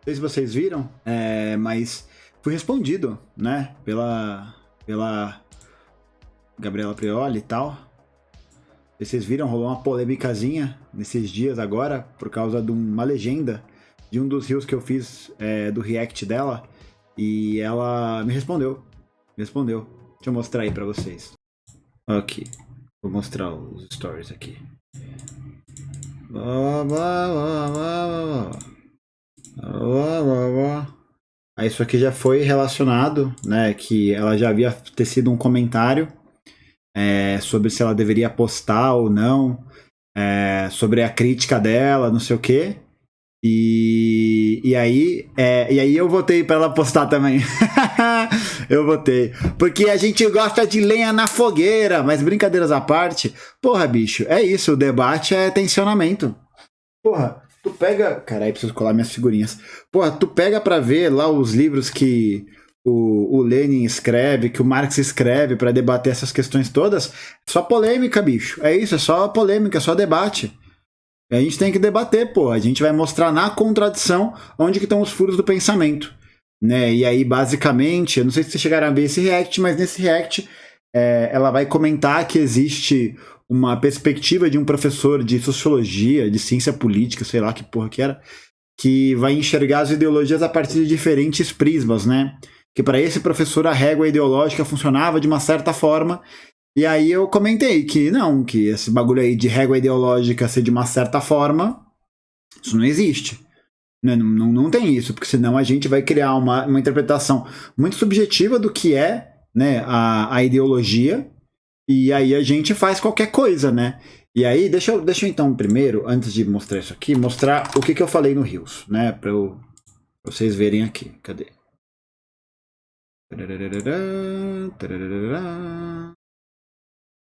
sei se vocês viram, mas fui respondido, né, pela Gabriela Prioli e tal. Vocês viram, rolou uma polêmicazinha nesses dias agora, por causa de uma legenda de um dos reels que eu fiz do react dela, e ela me respondeu. Deixa eu mostrar aí pra vocês. Aqui, vou mostrar os stories aqui. Aí isso aqui já foi relacionado, né, que ela já havia tecido um comentário sobre se ela deveria postar ou não, sobre a crítica dela, não sei o quê. E aí eu votei pra ela postar também. Eu votei. Porque a gente gosta de lenha na fogueira, mas brincadeiras à parte, porra, bicho, é isso, o debate é tensionamento. Porra, tu pega... Caralho, preciso colar minhas figurinhas. Porra, tu pega pra ver lá os livros que o Lenin escreve, que o Marx escreve pra debater essas questões todas, só polêmica, bicho. É isso, é só polêmica, é só debate. A gente tem que debater, pô. A gente vai mostrar na contradição onde que estão os furos do pensamento, né? E aí, basicamente, eu não sei se vocês chegaram a ver esse react, mas nesse react ela vai comentar que existe uma perspectiva de um professor de sociologia, de ciência política, sei lá que porra que era, que vai enxergar as ideologias a partir de diferentes prismas, né? Que para esse professor a régua ideológica funcionava de uma certa forma. E aí eu comentei que não, que esse bagulho aí de régua ideológica ser de uma certa forma, isso não existe. Não tem isso, porque senão a gente vai criar uma interpretação muito subjetiva do que é, né, a ideologia, e aí a gente faz qualquer coisa, né? E aí, deixa eu então primeiro, antes de mostrar isso aqui, mostrar o que eu falei no Rios, né, pra vocês verem aqui. Cadê?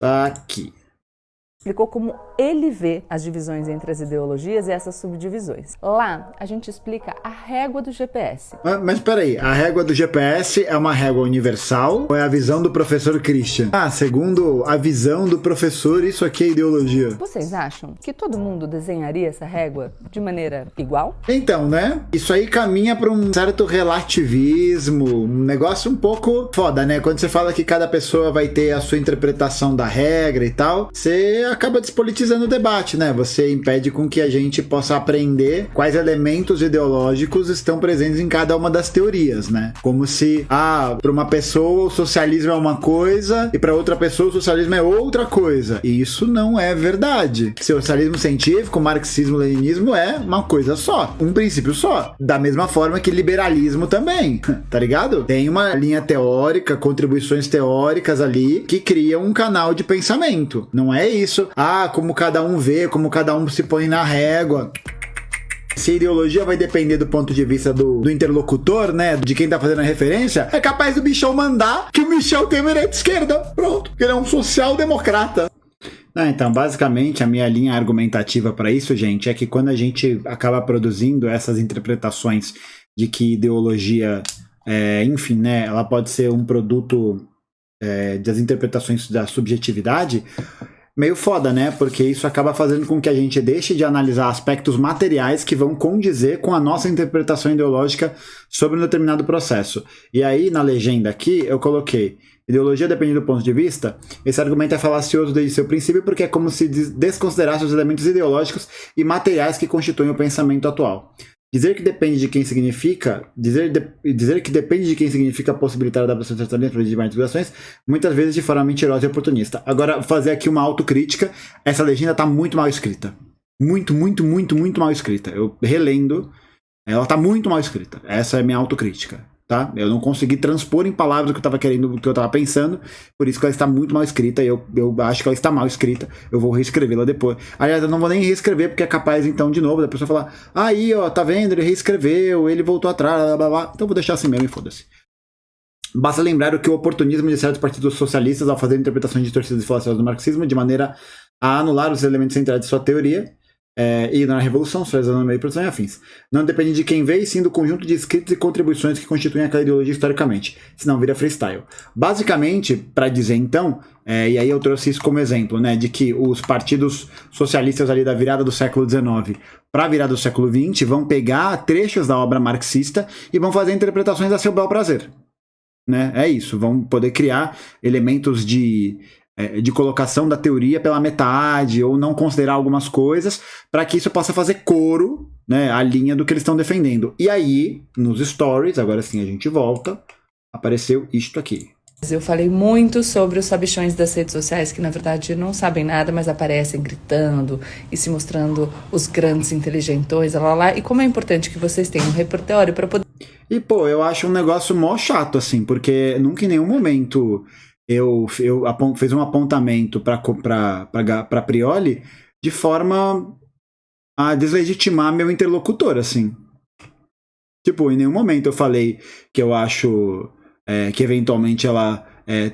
Tá aqui. Explicou como ele vê as divisões entre as ideologias e essas subdivisões. Lá, a gente explica a régua do GPS. Mas peraí, a régua do GPS é uma régua universal ou é a visão do professor Christian? Segundo a visão do professor, isso aqui é ideologia. Vocês acham que todo mundo desenharia essa régua de maneira igual? Então, né? Isso aí caminha para um certo relativismo, um negócio um pouco foda, né? Quando você fala que cada pessoa vai ter a sua interpretação da regra e tal, você acaba despolitizando o debate, né? Você impede com que a gente possa aprender quais elementos ideológicos estão presentes em cada uma das teorias, né? Como se, para uma pessoa o socialismo é uma coisa e para outra pessoa o socialismo é outra coisa. E isso não é verdade. Socialismo científico, marxismo, leninismo é uma coisa só, um princípio só. Da mesma forma que liberalismo também, tá ligado? Tem uma linha teórica, contribuições teóricas ali que criam um canal de pensamento. Não é isso. Como cada um vê, como cada um se põe na régua. Se a ideologia vai depender do ponto de vista do interlocutor, né, de quem tá fazendo a referência, é capaz do bichão mandar que o Michel Temer é de esquerda. Pronto, ele é um social-democrata. Então, basicamente, a minha linha argumentativa para isso, gente, é que quando a gente acaba produzindo essas interpretações de que ideologia, enfim, né, ela pode ser um produto das interpretações da subjetividade, meio foda, né? Porque isso acaba fazendo com que a gente deixe de analisar aspectos materiais que vão condizer com a nossa interpretação ideológica sobre um determinado processo. E aí, na legenda aqui, eu coloquei: ideologia depende do ponto de vista. Esse argumento é falacioso desde seu princípio porque é como se desconsiderasse os elementos ideológicos e materiais que constituem o pensamento atual. Dizer que depende de quem significa, dizer que depende de quem significa possibilitar a adaptação de certas linhas para manipulações, muitas vezes de forma mentirosa e oportunista. Agora, fazer aqui uma autocrítica, essa legenda está muito mal escrita. Muito mal escrita. Eu relendo, ela está muito mal escrita. Essa é a minha autocrítica, tá? Eu não consegui transpor em palavras o que eu estava querendo, o que eu estava pensando, por isso que ela está muito mal escrita, e eu acho que ela está mal escrita, eu vou reescrevê-la depois. Aliás, eu não vou nem reescrever, porque é capaz, então, de novo, da pessoa falar: aí, ó, tá vendo, ele reescreveu, ele voltou atrás, blá, blá, blá. Então eu vou deixar assim mesmo e foda-se. Basta lembrar que o oportunismo de certos partidos socialistas, ao fazer interpretações distorcidas e falaciosas do marxismo, de maneira a anular os elementos centrais de sua teoria, e na Revolução Socialista no meio de produção e afins. Não depende de quem vê, e sim do conjunto de escritos e contribuições que constituem aquela ideologia historicamente, senão vira freestyle. Basicamente, para dizer então, e aí eu trouxe isso como exemplo, né, de que os partidos socialistas ali da virada do século XIX para a virada do século XX vão pegar trechos da obra marxista e vão fazer interpretações a seu bel prazer. Né? É isso, vão poder criar elementos de colocação da teoria pela metade, ou não considerar algumas coisas, para que isso possa fazer coro, né, à linha do que eles estão defendendo. E aí, nos stories, agora sim a gente volta, apareceu isto aqui. Eu falei muito sobre os sabichões das redes sociais, que na verdade não sabem nada, mas aparecem gritando e se mostrando os grandes inteligentões, lá. E como é importante que vocês tenham um repertório para poder... E, pô, eu acho um negócio mó chato, assim, porque nunca em nenhum momento eu fiz um apontamento para Prioli de forma a deslegitimar meu interlocutor, assim. Tipo, em nenhum momento eu falei que eu acho que eventualmente ela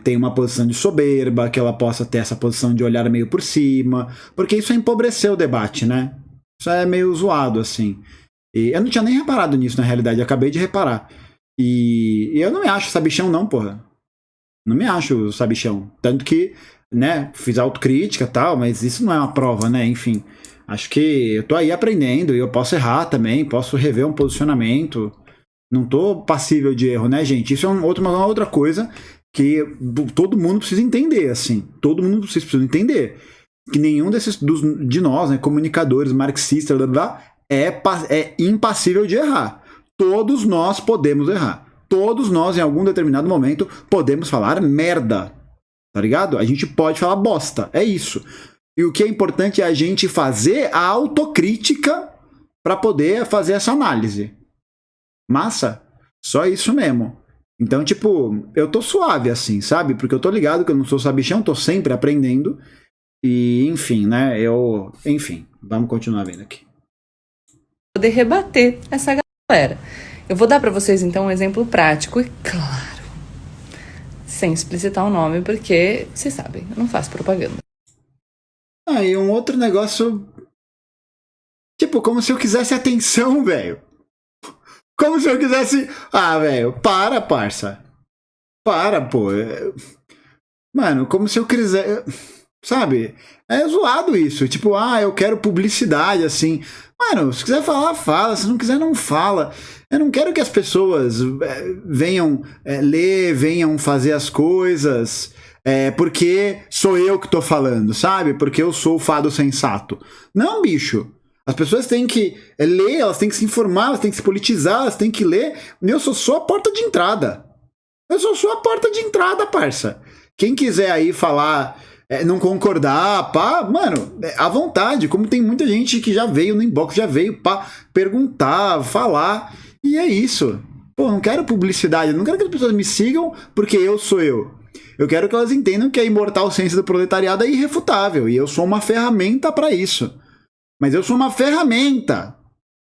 tem uma posição de soberba, que ela possa ter essa posição de olhar meio por cima, porque isso empobreceu o debate, né? Isso é meio zoado, assim. E eu não tinha nem reparado nisso, na realidade, eu acabei de reparar. E eu não me acho sabichão, não, porra. Não me acho sabichão. Tanto que, né, fiz autocrítica e tal, mas isso não é uma prova, né? Enfim, acho que eu tô aí aprendendo e eu posso errar também, posso rever um posicionamento. Não tô passível de erro, né, gente? Isso é uma outra coisa que todo mundo precisa entender, assim. Todo mundo precisa entender. Que nenhum de nós, né, comunicadores, marxistas, blá, blá, é impassível de errar. Todos nós podemos errar. Todos nós, em algum determinado momento, podemos falar merda. Tá ligado? A gente pode falar bosta. É isso. E o que é importante é a gente fazer a autocrítica para poder fazer essa análise. Massa? Só isso mesmo. Então, tipo, eu tô suave assim, sabe? Porque eu tô ligado que eu não sou sabichão, tô sempre aprendendo. E, enfim, né? Enfim, vamos continuar vendo aqui. Poder rebater essa galera. Eu vou dar para vocês, então, um exemplo prático e, claro, sem explicitar o nome, porque, vocês sabem, eu não faço propaganda. E um outro negócio... Tipo, como se eu quisesse atenção, velho. Como se eu quisesse... velho, para, parça. Para, pô. Mano, como se eu quisesse... Sabe? É zoado isso. Tipo, eu quero publicidade, assim. Mano, se quiser falar, fala. Se não quiser, não fala. Eu não quero que as pessoas venham ler, venham fazer as coisas porque sou eu que tô falando, sabe? Porque eu sou o fado sensato. Não, bicho. As pessoas têm que ler, elas têm que se informar, elas têm que se politizar, elas têm que ler. Eu sou só a porta de entrada. Eu sou só a porta de entrada, parça. Quem quiser aí falar... não concordar, pá, mano, à vontade, como tem muita gente que já veio no inbox, já veio pra perguntar, falar, e é isso. Pô, não quero publicidade, não quero que as pessoas me sigam porque eu sou eu. Eu quero que elas entendam que a imortal ciência do proletariado é irrefutável, e eu sou uma ferramenta pra isso. Mas eu sou uma ferramenta.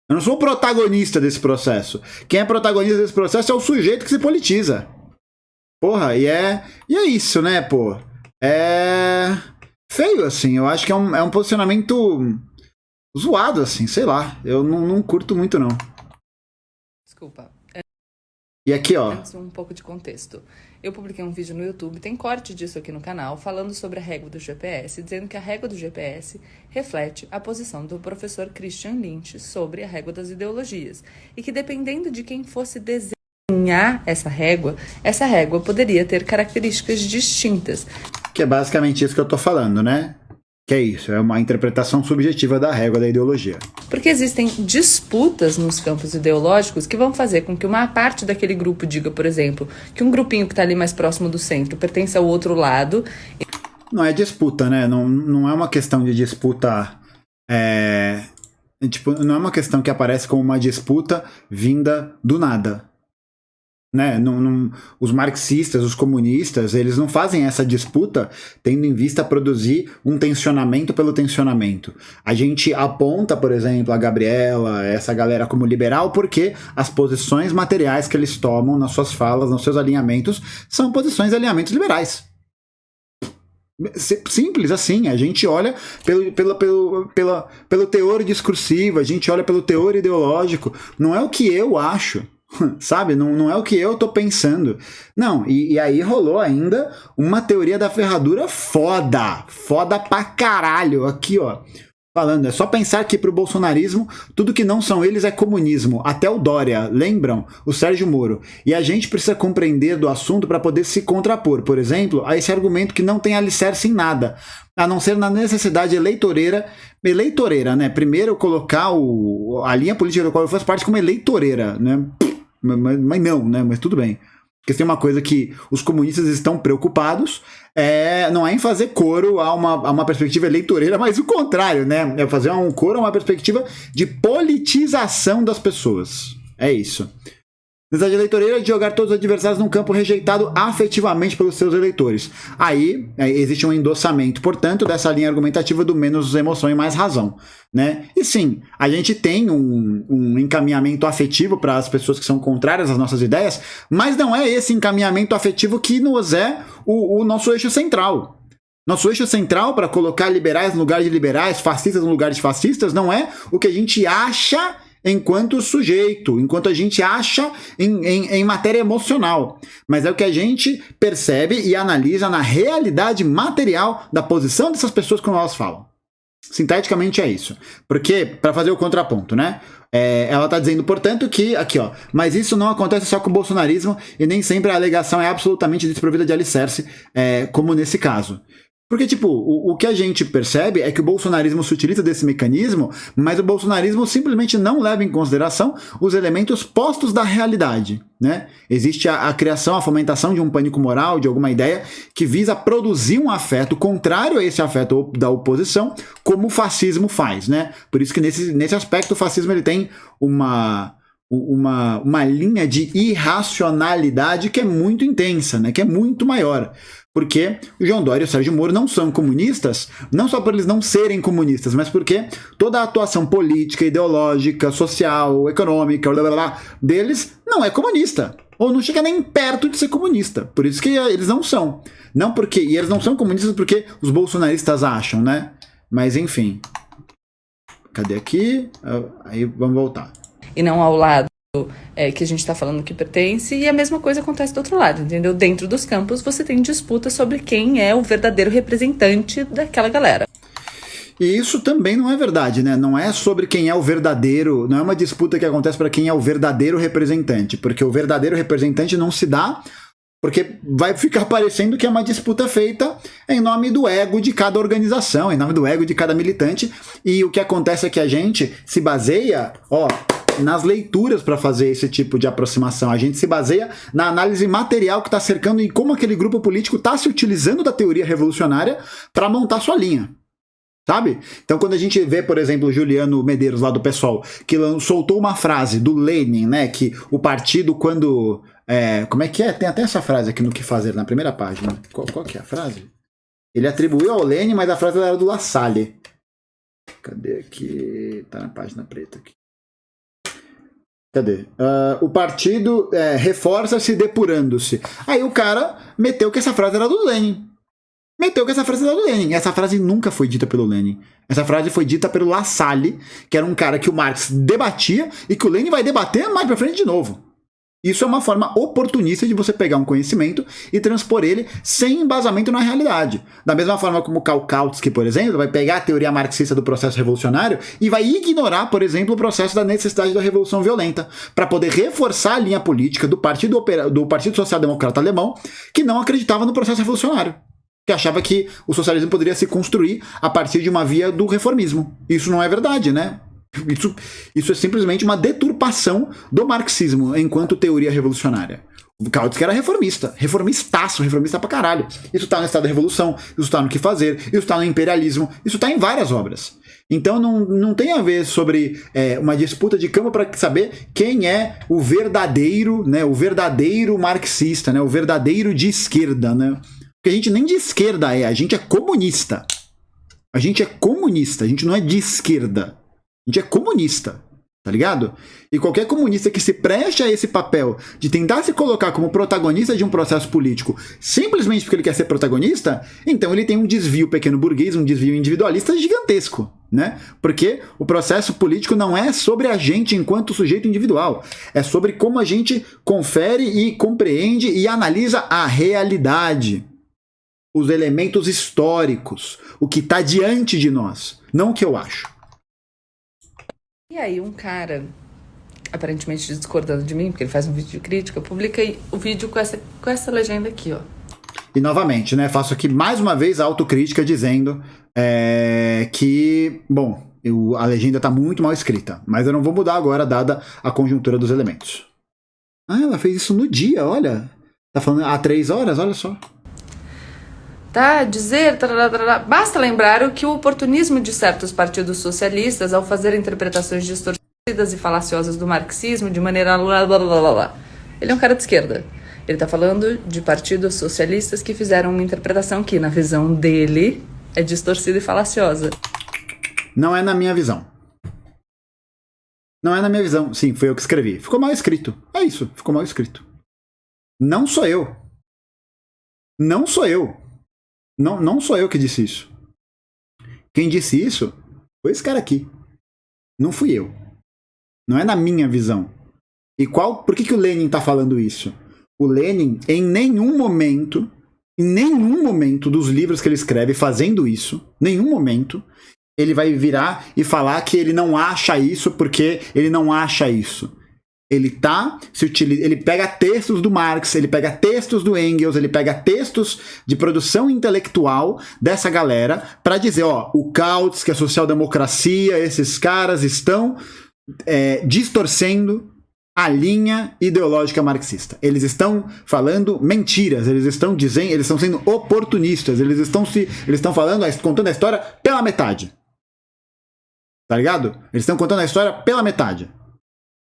Eu não sou o protagonista desse processo. Quem é protagonista desse processo é o sujeito que se politiza. Porra, e é isso, né, pô? É feio, assim. Eu acho que é um posicionamento zoado, assim, sei lá. Eu não curto muito, não. Desculpa. E aqui, ó. Antes, um pouco de contexto. Eu publiquei um vídeo no YouTube, tem corte disso aqui no canal, falando sobre a régua do GPS, dizendo que a régua do GPS reflete a posição do professor Christian Lynch sobre a régua das ideologias. E que dependendo de quem fosse desenhar essa régua poderia ter características distintas. Que é basicamente isso que eu tô falando, né? Que é isso, é uma interpretação subjetiva da régua da ideologia. Porque existem disputas nos campos ideológicos que vão fazer com que uma parte daquele grupo diga, por exemplo, que um grupinho que está ali mais próximo do centro pertence ao outro lado. Não é disputa, né? Não é uma questão de disputa... Tipo, não é uma questão que aparece como uma disputa vinda do nada. Né? Os marxistas, os comunistas, eles não fazem essa disputa tendo em vista produzir um tensionamento pelo tensionamento. A gente aponta, por exemplo, a Gabriela, essa galera como liberal, porque as posições materiais que eles tomam nas suas falas, nos seus alinhamentos, são posições e alinhamentos liberais. Simples assim, a gente olha pelo teor discursivo, a gente olha pelo teor ideológico, não é o que eu acho, sabe? Não é o que eu tô pensando. Não, e aí rolou ainda uma teoria da ferradura foda pra caralho, aqui ó. Falando, é só pensar que pro bolsonarismo, tudo que não são eles é comunismo. Até o Dória, lembram? O Sérgio Moro. E a gente precisa compreender do assunto para poder se contrapor, por exemplo, a esse argumento que não tem alicerce em nada, a não ser na necessidade eleitoreira, né? Primeiro colocar a linha política da qual eu faço parte como eleitoreira, né? Mas não, né? Mas tudo bem. Porque tem uma coisa que os comunistas estão preocupados, não é em fazer coro a uma perspectiva eleitoreira, mas o contrário, né? É fazer um coro a uma perspectiva de politização das pessoas. É isso. Necessidade eleitoreira de jogar todos os adversários num campo rejeitado afetivamente pelos seus eleitores. Aí existe um endossamento, portanto, dessa linha argumentativa do menos emoção e mais razão, né? E sim, a gente tem um encaminhamento afetivo para as pessoas que são contrárias às nossas ideias, mas não é esse encaminhamento afetivo que nos é o nosso eixo central. Nosso eixo central para colocar liberais no lugar de liberais, fascistas no lugar de fascistas, não é o que a gente acha enquanto sujeito, enquanto a gente acha em matéria emocional. Mas é o que a gente percebe e analisa na realidade material da posição dessas pessoas quando elas falam. Sinteticamente é isso. Porque, para fazer o contraponto, né? Ela está dizendo, portanto, que, aqui ó, mas isso não acontece só com o bolsonarismo e nem sempre a alegação é absolutamente desprovida de alicerce, como nesse caso. Porque, tipo, o que a gente percebe é que o bolsonarismo se utiliza desse mecanismo, mas o bolsonarismo simplesmente não leva em consideração os elementos postos da realidade, né? Existe a criação, a fomentação de um pânico moral, de alguma ideia, que visa produzir um afeto contrário a esse afeto da oposição, como o fascismo faz, né? Por isso que nesse aspecto o fascismo ele tem uma linha de irracionalidade que é muito intensa, né? Que é muito maior. Porque o João Dória e o Sérgio Moro não são comunistas, não só por eles não serem comunistas, mas porque toda a atuação política, ideológica, social, econômica, blá, blá, blá, deles não é comunista. Ou não chega nem perto de ser comunista. Por isso que eles não são. E eles não são comunistas porque os bolsonaristas acham, né? Mas enfim. Cadê aqui? Aí vamos voltar. E não ao lado que a gente está falando que pertence, e a mesma coisa acontece do outro lado, entendeu? Dentro dos campos você tem disputa sobre quem é o verdadeiro representante daquela galera. E isso também não é verdade, né? Não é sobre quem é o verdadeiro, não é uma disputa que acontece para quem é o verdadeiro representante, porque o verdadeiro representante não se dá porque vai ficar parecendo que é uma disputa feita em nome do ego de cada organização, em nome do ego de cada militante, e o que acontece é que a gente se baseia, nas leituras para fazer esse tipo de aproximação. A gente se baseia na análise material que está cercando e como aquele grupo político está se utilizando da teoria revolucionária para montar sua linha. Sabe? Então, quando a gente vê, por exemplo, o Juliano Medeiros, lá do PSOL, que soltou uma frase do Lenin, né? Que o partido, quando... como é que é? Tem até essa frase aqui no Que Fazer, na primeira página. Qual que é a frase? Ele atribuiu ao Lenin, mas a frase era do La Salle. Cadê aqui? Tá na página preta aqui. Cadê? O partido reforça-se depurando-se. Aí o cara meteu que essa frase era do Lenin. Essa frase nunca foi dita pelo Lenin. Essa frase foi dita pelo La Salle, que era um cara que o Marx debatia e que o Lenin vai debater mais pra frente de novo. Isso é uma forma oportunista de você pegar um conhecimento e transpor ele sem embasamento na realidade. Da mesma forma como Kautsky, por exemplo, vai pegar a teoria marxista do processo revolucionário e vai ignorar, por exemplo, o processo da necessidade da revolução violenta, para poder reforçar a linha política do Partido Social Democrata Alemão, que não acreditava no processo revolucionário, que achava que o socialismo poderia se construir a partir de uma via do reformismo. Isso não é verdade, né? Isso é simplesmente uma deturpação do marxismo enquanto teoria revolucionária. O Kautsky era reformista pra caralho. Isso tá no Estado da Revolução, isso tá no Que Fazer, isso tá no Imperialismo, isso tá em várias obras. Então não tem a ver sobre uma disputa de campo para saber quem é o verdadeiro, né, o verdadeiro marxista, né, o verdadeiro de esquerda, né? Porque a gente nem de esquerda a gente é comunista. A gente não é de esquerda. A gente é comunista. Tá ligado? E qualquer comunista que se preste a esse papel de tentar se colocar como protagonista de um processo político simplesmente porque ele quer ser protagonista, então ele tem um desvio pequeno burguês, um desvio individualista gigantesco, né? Porque o processo político não é sobre a gente enquanto sujeito individual, é sobre como a gente confere e compreende e analisa a realidade, os elementos históricos, o que está diante de nós, não o que eu acho. E aí um cara, aparentemente discordando de mim, porque ele faz um vídeo de crítica, publica o vídeo com essa legenda aqui, ó. E novamente, né, faço aqui mais uma vez a autocrítica dizendo que, bom, a legenda está muito mal escrita, mas eu não vou mudar agora, dada a conjuntura dos elementos. Ah, ela fez isso no dia, olha. Tá falando há 3 horas, olha só. Tá, dizer, basta lembrar que o oportunismo de certos partidos socialistas ao fazer interpretações distorcidas e falaciosas do marxismo de maneira Ele é um cara de esquerda. Ele tá falando de partidos socialistas que fizeram uma interpretação que, na visão dele, é distorcida e falaciosa. Não é na minha visão. Não é na minha visão. Sim, foi eu que escrevi. Ficou mal escrito. É isso, ficou mal escrito. Não sou eu. Não sou eu. Não sou eu que disse isso. Quem disse isso foi esse cara aqui. Não fui eu. Não é na minha visão. E por que o Lenin está falando isso? O Lenin, em nenhum momento dos livros que ele escreve fazendo isso, nenhum momento, ele vai virar e falar que ele não acha isso porque ele não acha isso. Ele pega textos do Marx, ele pega textos do Engels, ele pega textos de produção intelectual dessa galera para dizer, ó, o Kautsky, a social-democracia, esses caras estão distorcendo a linha ideológica marxista. Eles estão falando mentiras, eles estão sendo oportunistas, eles estão falando, contando a história pela metade. Tá ligado? Eles estão contando a história pela metade.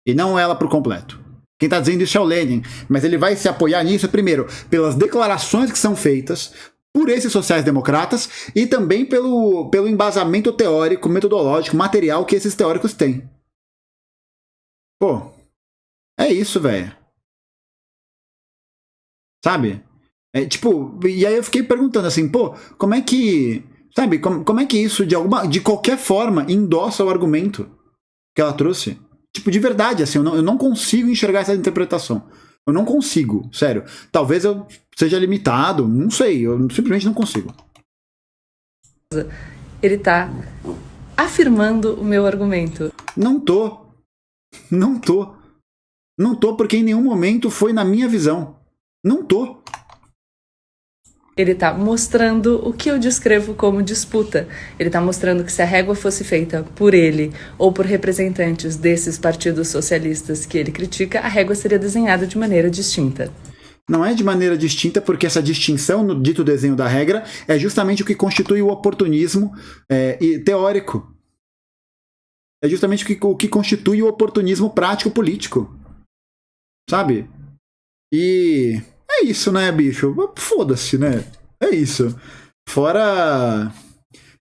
E não ela por completo. Quem está dizendo isso é o Lenin, mas ele vai se apoiar nisso, primeiro, pelas declarações que são feitas por esses sociais-democratas e também pelo embasamento teórico, metodológico, material que esses teóricos têm. Pô, é isso, velho. Sabe? E aí eu fiquei perguntando assim, pô, como é que... Sabe, como é que isso, de qualquer forma, endossa o argumento que ela trouxe? Tipo, de verdade, assim, eu não consigo enxergar essa interpretação. Eu não consigo, sério. Talvez eu seja limitado, não sei, eu simplesmente não consigo. Ele tá afirmando o meu argumento. Não tô porque em nenhum momento foi na minha visão. Não tô. Ele tá mostrando o que eu descrevo como disputa. Ele tá mostrando que se a régua fosse feita por ele ou por representantes desses partidos socialistas que ele critica, a régua seria desenhada de maneira distinta. Não é de maneira distinta, porque essa distinção no dito desenho da regra é justamente o que constitui o oportunismo teórico. É justamente o que constitui o oportunismo prático-político. Sabe? E... é isso, né, bicho? Foda-se, né? É isso. Fora...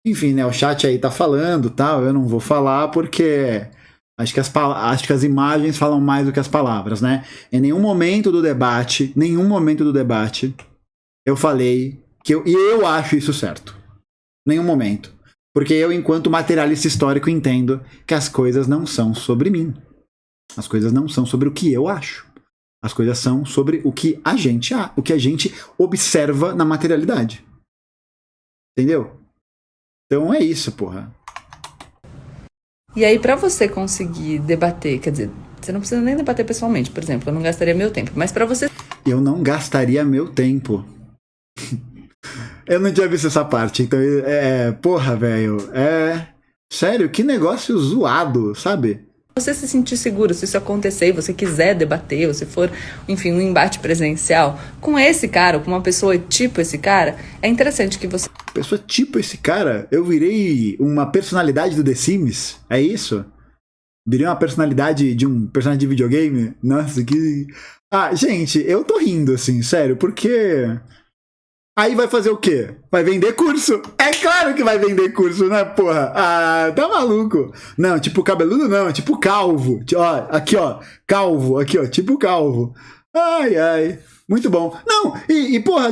Enfim, né, o chat aí tá falando, tal, eu não vou falar porque acho que as imagens falam mais do que as palavras, né? Em nenhum momento do debate, eu falei que eu acho isso certo. Nenhum momento. Porque eu, enquanto materialista histórico, entendo que as coisas não são sobre mim. As coisas não são sobre o que eu acho. As coisas são sobre o que a gente observa na materialidade. Entendeu? Então é isso, porra. E aí, pra você conseguir debater, quer dizer, você não precisa nem debater pessoalmente, por exemplo, eu não gastaria meu tempo, mas pra você... Eu não gastaria meu tempo. Eu não tinha visto essa parte, então, porra, velho, sério, que negócio zoado, sabe? Você se sentir seguro, se isso acontecer e você quiser debater, ou se for, enfim, um embate presencial com esse cara, ou com uma pessoa tipo esse cara, é interessante que você... Pessoa tipo esse cara? Eu virei uma personalidade do The Sims? É isso? Virei uma personalidade de um personagem de videogame? Nossa, que... Ah, gente, eu tô rindo, assim, sério, porque... Aí vai fazer o quê? Vai vender curso. É claro que vai vender curso, né, porra? Ah, tá maluco. Não, tipo cabeludo não, tipo calvo. Ó, aqui, ó, calvo, aqui, ó, tipo calvo. Ai, ai. Muito bom. Não, porra,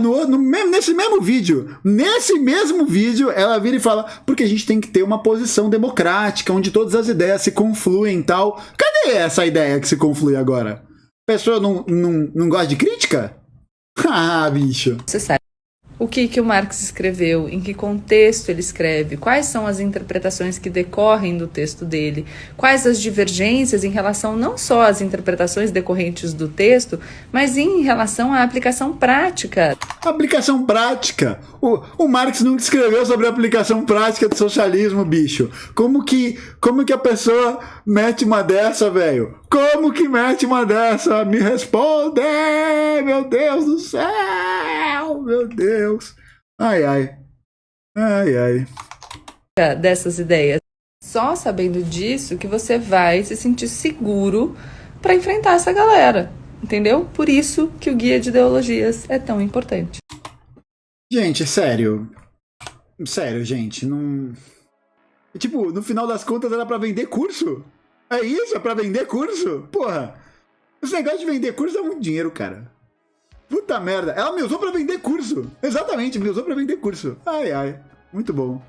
nesse mesmo vídeo, ela vira e fala, porque a gente tem que ter uma posição democrática, onde todas as ideias se confluem e tal. Cadê essa ideia que se conflui agora? A pessoa não gosta de crítica? Ah, bicho. Você sabe o que o Marx escreveu, em que contexto ele escreve, quais são as interpretações que decorrem do texto dele, quais as divergências em relação não só às interpretações decorrentes do texto, mas em relação à aplicação prática. Aplicação prática? O Marx nunca escreveu sobre a aplicação prática do socialismo, bicho. Como que a pessoa mete uma dessa, velho? Como que mete uma dessa? Me responde! Meu Deus do céu! Meu Deus! Ai, ai. Ai, ai. Dessas ideias. Só sabendo disso que você vai se sentir seguro para enfrentar essa galera. Entendeu? Por isso que o guia de ideologias é tão importante. Gente, sério. Sério, gente. Não... Tipo, no final das contas era pra vender curso? É isso? É pra vender curso? Porra. Esse negócio de vender curso dá muito dinheiro, cara. Puta merda. Ela me usou pra vender curso. Exatamente, me usou pra vender curso. Ai, ai. Muito bom.